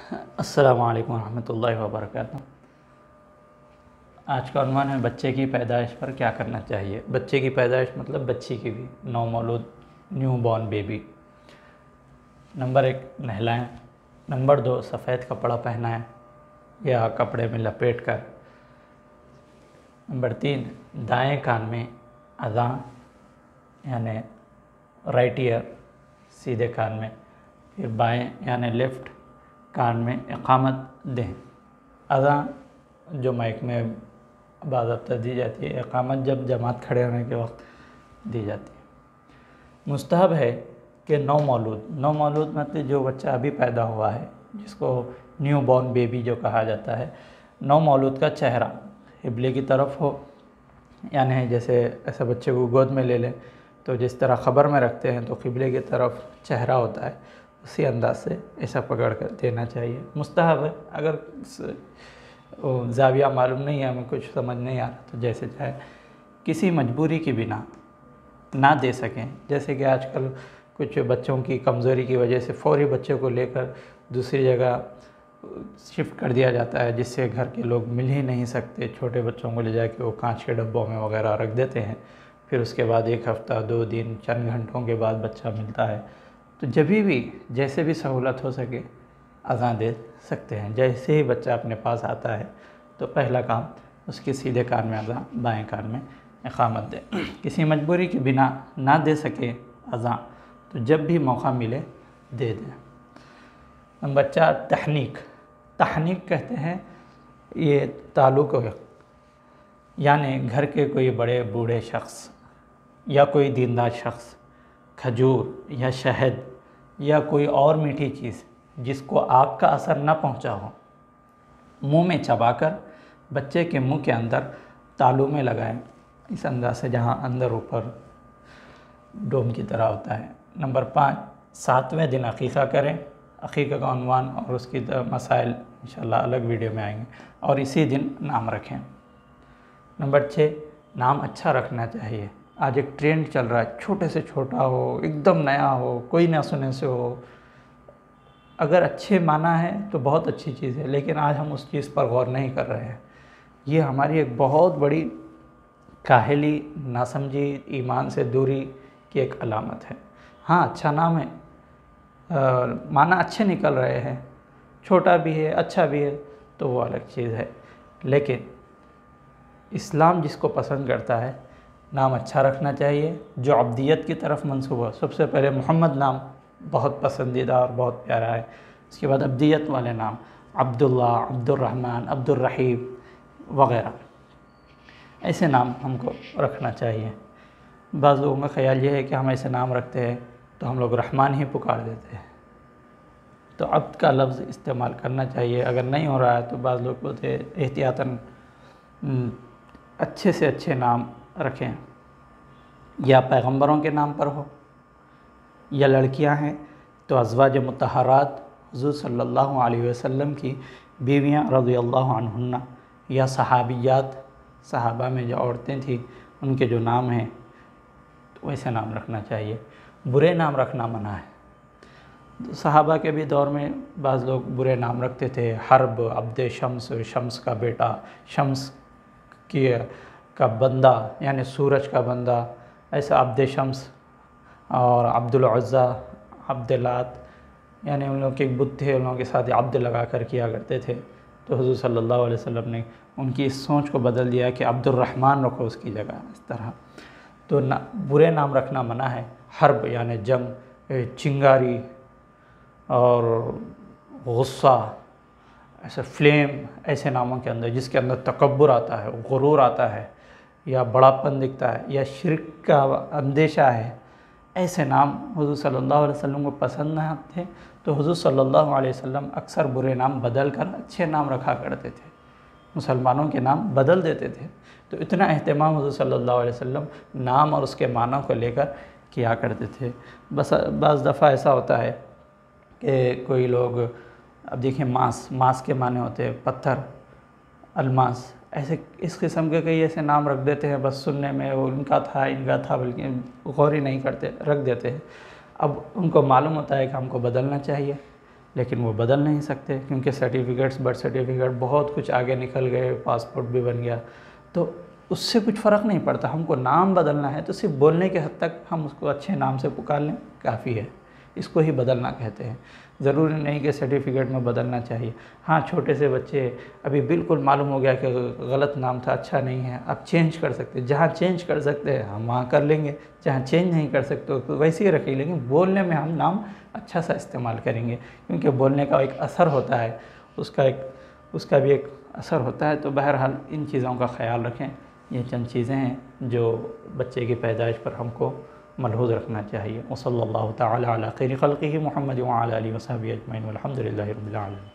अस्सलामु अलैकुम रहमतुल्लाहि व बरकातुहू। आज का उन्वान है बच्चे की पैदाइश पर क्या करना चाहिए। बच्चे की पैदाइश मतलब बच्ची की भी, नवमौलूद न्यू बॉर्न बेबी। नंबर 1 नहलाएं। नंबर 2 सफ़ेद कपड़ा पहनाएं या कपड़े में लपेट कर। नंबर 3 दाएं कान में अज़ान यानी राइट ईयर सीधे कान में, फिर बाएं यानी लेफ़्ट कान में इक़ामत दें। अज़ान जो माइक में बाज़ाब्ता दी जाती है, इक़ामत जब जमात खड़े होने के वक्त दी जाती है। मुस्तहब है कि नवमौलूद मतलब जो बच्चा अभी पैदा हुआ है, जिसको न्यू बॉर्न बेबी जो कहा जाता है, नवमौलूद का चेहरा क़िबले की तरफ हो, यानी जैसे ऐसे बच्चे को गोद में ले लें तो जिस तरह ख़बर में रखते हैं तो क़िबले की तरफ चेहरा होता है, उसी अंदाज से ऐसा पकड़ कर देना चाहिए। मुस्तहब है, अगर ज़ाविया मालूम नहीं है, हमें कुछ समझ नहीं आ रहा तो जैसे चाहे, किसी मजबूरी के बिना ना दे सकें। जैसे कि आजकल कुछ बच्चों की कमज़ोरी की वजह से फ़ौरी बच्चे को लेकर दूसरी जगह शिफ्ट कर दिया जाता है, जिससे घर के लोग मिल ही नहीं सकते। छोटे बच्चों को ले जाके वो कांच के डब्बों में वगैरह रख देते हैं, फिर उसके बाद 1 हफ़्ता 2 दिन चंद घंटों के बाद बच्चा मिलता है। तो जब भी जैसे भी सहूलत हो सके अज़ान दे सकते हैं। जैसे ही बच्चा अपने पास आता है तो पहला काम उसके सीधे कान में अज़ान, बाएं कान में इक़ामत दे। किसी मजबूरी के बिना ना दे सके अज़ान तो जब भी मौका मिले दे दें। नंबर 4 तहनीक कहते हैं ये ताल्लुक़ हो, यानी घर के कोई बड़े बूढ़े शख्स या कोई दीनदार शख्स खजूर या शहद या कोई और मीठी चीज़ जिसको आग का असर न पहुंचा हो, मुंह में चबाकर बच्चे के मुंह के अंदर तालू में लगाएं, इस अंदाज से जहां अंदर ऊपर डोम की तरह होता है। नंबर 5 7वें दिन अक़ीक़ा करें। अक़ीक़ा का उन्वान और उसकी मसाइल इंशाअल्लाह अलग वीडियो में आएंगे, और इसी दिन नाम रखें। नंबर 6 नाम अच्छा रखना चाहिए। आज एक ट्रेंड चल रहा है, छोटे से छोटा हो, एकदम नया हो, कोई ना सुने से हो। अगर अच्छे माना है तो बहुत अच्छी चीज़ है, लेकिन आज हम उस चीज़ पर गौर नहीं कर रहे हैं। ये हमारी एक बहुत बड़ी काहली, नासमझी, ईमान से दूरी की एक अलामत है। हाँ, अच्छा नाम है, माना अच्छे निकल रहे हैं, छोटा भी है अच्छा भी है तो वो अलग चीज़ है, लेकिन इस्लाम जिसको पसंद करता है नाम अच्छा रखना चाहिए जो अब्दियत की तरफ मंसूब हो। सबसे पहले मोहम्मद नाम बहुत पसंदीदा और बहुत प्यारा है, उसके बाद अब्दियत वाले नाम अब्दुल्ला, अब्दुर्रहमान, अब्दुर्रहीम वग़ैरह, ऐसे नाम हमको रखना चाहिए। बाज़ लोगों का ख़्याल ये है कि हम ऐसे नाम रखते हैं तो हम लोग रहमान ही पुकार देते हैं, तो अब्द का लफ्ज़ इस्तेमाल करना चाहिए। अगर नहीं हो रहा है तो बाज़ लोग बोलते हैं एहतियातन अच्छे से अच्छे नाम रखें, या पैगंबरों के नाम पर हो, या लड़कियां हैं तो अज़वाज मुतहरात हुज़ूर सल्लल्लाहु अलैहि वसल्लम की बीवियां रज़ियल्लाहु अन्हुन्ना, या सहाबियात, सहाबा में जो औरतें थीं उनके जो नाम हैं तो वैसे नाम रखना चाहिए। बुरे नाम रखना मना है। सहाबा के भी दौर में बाज़ लोग बुरे नाम रखते थे। हर्ब, अब्द शम्स, शम्स का बेटा, शम्स का बंदा यानी सूरज का बंदा, ऐसा अब्द शम्स, और अब्दुल उज़्ज़ा, अब्दुल्लात, यानी उन लोगों के एक बुत थे, उन लोगों के साथ अब्द लगा कर किया करते थे। तो हुज़ूर सल्लल्लाहु अलैहि वसल्लम ने उनकी इस सोच को बदल दिया कि अब्दुर्रहमान रखो उसकी जगह, इस तरह। तो बुरे नाम रखना मना है। हर्ब यानी जंग, चिंगारी और गुस्सा, ऐसे फ्लेम, ऐसे नामों के अंदर जिसके अंदर तकब्बुर आता है, गुरूर आता है, या बड़ापन दिखता है, या शिर्क का अंदेशा है, ऐसे नाम हुज़ूर सल्लल्लाहु अलैहि वसल्लम को पसंद न थे। तो हुज़ूर सल्लल्लाहु अलैहि वसल्लम अक्सर बुरे नाम बदल कर अच्छे नाम रखा करते थे, मुसलमानों के नाम बदल देते थे। तो इतना अहतमाम हुज़ूर सल्लल्लाहु अलैहि वसल्लम नाम और उसके मानों को लेकर किया करते थे। बस बाज़ दफ़ा ऐसा होता है कि कोई लोग, अब देखिए मांस के माने होते हैं पत्थर, अलमास, ऐसे इस किस्म के कई ऐसे नाम रख देते हैं, बस सुनने में वो इनका था बल्कि गौर ही नहीं करते, रख देते हैं। अब उनको मालूम होता है कि हमको बदलना चाहिए, लेकिन वो बदल नहीं सकते, क्योंकि सर्टिफिकेट्स, बर्थ सर्टिफिकेट बहुत कुछ आगे निकल गए, पासपोर्ट भी बन गया, तो उससे कुछ फ़र्क नहीं पड़ता। हमको नाम बदलना है तो सिर्फ बोलने के हद तक हम उसको अच्छे नाम से पुकार लें, काफ़ी है। इसको ही बदलना कहते हैं। ज़रूरी नहीं कि सर्टिफिकेट में बदलना चाहिए। हाँ, छोटे से बच्चे अभी बिल्कुल मालूम हो गया कि गलत नाम था, अच्छा नहीं है, अब चेंज कर सकते हैं। जहाँ चेंज कर सकते हैं हम वहाँ कर लेंगे, जहाँ चेंज नहीं कर सकते तो वैसे ही रखेंगे, लेकिन बोलने में हम नाम अच्छा सा इस्तेमाल करेंगे, क्योंकि बोलने का एक असर होता है, उसका भी एक असर होता है। तो बहरहाल इन चीज़ों का ख्याल रखें। ये चंद चीज़ें हैं जो बच्चे की पैदाइश पर हमको मलहूज़ रखना चाहिए। वसल्लल्लाहु तआला अला खैरि खल्क़िही मुहम्मद व अला आलिहि व सहबिही अजमईन वल्हम्दुलिल्लाहि रब्बिल आलमीन।